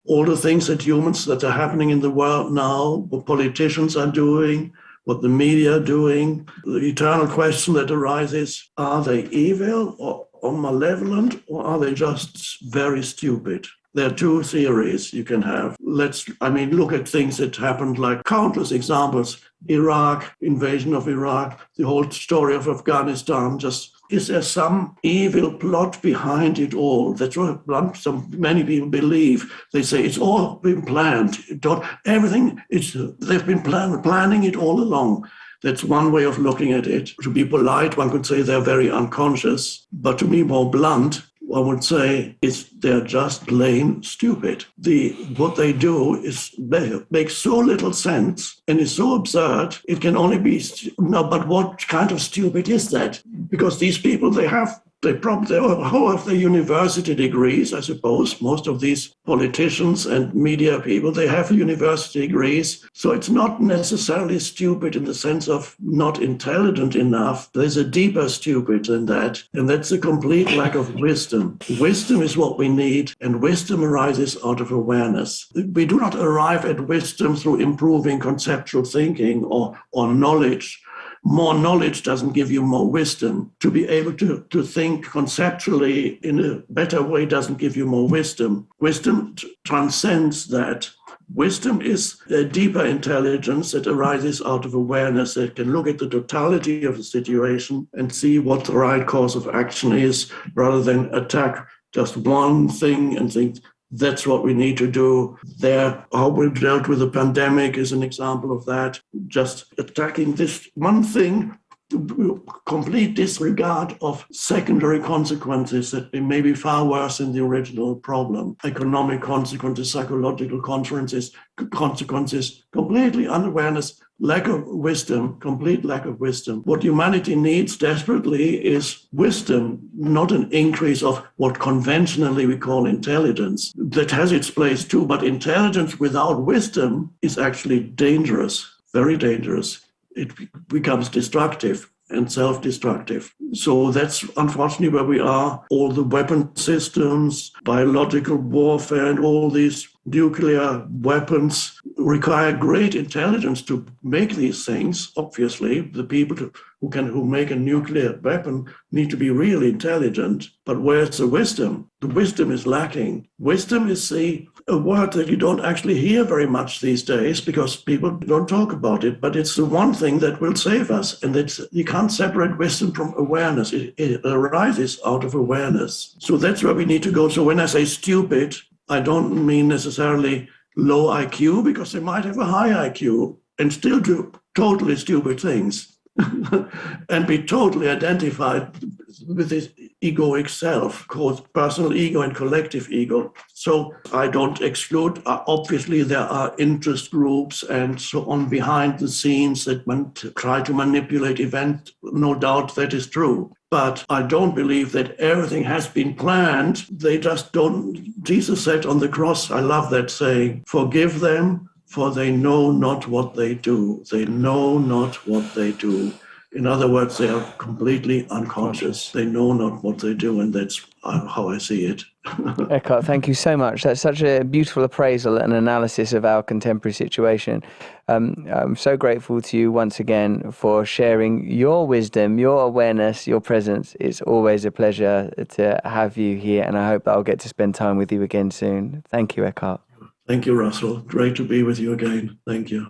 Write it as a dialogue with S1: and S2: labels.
S1: all the things that humans that are happening in the world now, what politicians are doing, what the media are doing, the eternal question that arises, are they evil or malevolent, or are they just very stupid? There are two theories you can have. Look at things that happened, like countless examples. Iraq, invasion of Iraq, the whole story of Afghanistan. Just, is there some evil plot behind it all? That's what many people believe. They say it's all been planned. They've been planning it all along. That's one way of looking at it. To be polite, one could say they're very unconscious. But to be more blunt, I would say they're just plain stupid. What they do is makes so little sense and is so absurd. It can only be no. But what kind of stupid is that? Because these people, they have their university degrees, I suppose. Most of these politicians and media people, they have university degrees. So it's not necessarily stupid in the sense of not intelligent enough. There's a deeper stupid than that. And that's a complete lack of wisdom. Wisdom is what we need, and wisdom arises out of awareness. We do not arrive at wisdom through improving conceptual thinking or knowledge. More knowledge doesn't give you more wisdom. To be able to think conceptually in a better way doesn't give you more wisdom. Wisdom transcends that. Wisdom is a deeper intelligence that arises out of awareness, that can look at the totality of the situation and see what the right course of action is, rather than attack just one thing and think, that's what we need to do. How we dealt with the pandemic is an example of that. Just attacking this one thing, complete disregard of secondary consequences that may be far worse than the original problem. Economic consequences, psychological consequences, completely unawareness, lack of wisdom, complete lack of wisdom. What humanity needs desperately is wisdom, not an increase of what conventionally we call intelligence. That has its place too, but intelligence without wisdom is actually dangerous, very dangerous. It becomes destructive and self-destructive. So that's unfortunately where we are. All the weapon systems, biological warfare, and all these nuclear weapons require great intelligence to make these things. Obviously, the people who make a nuclear weapon need to be really intelligent. But where's the wisdom? The wisdom is lacking. Wisdom is a word that you don't actually hear very much these days because people don't talk about it, but it's the one thing that will save us. And you can't separate wisdom from awareness. It arises out of awareness. So that's where we need to go. So when I say stupid, I don't mean necessarily low IQ, because they might have a high IQ and still do totally stupid things and be totally identified with his egoic self, called personal ego and collective ego. So I don't exclude, obviously there are interest groups and so on behind the scenes that try to manipulate events. No doubt that is true. But I don't believe that everything has been planned. They just don't. Jesus said on the cross, I love that saying, forgive them, for they know not what they do. They know not what they do. In other words, they are completely unconscious. They know not what they do, and that's how I see it.
S2: Eckhart, thank you so much. That's such a beautiful appraisal and analysis of our contemporary situation. I'm so grateful to you once again for sharing your wisdom, your awareness, your presence. It's always a pleasure to have you here, and I hope that I'll get to spend time with you again soon. Thank you, Eckhart.
S1: Thank you, Russell. Great to be with you again. Thank you.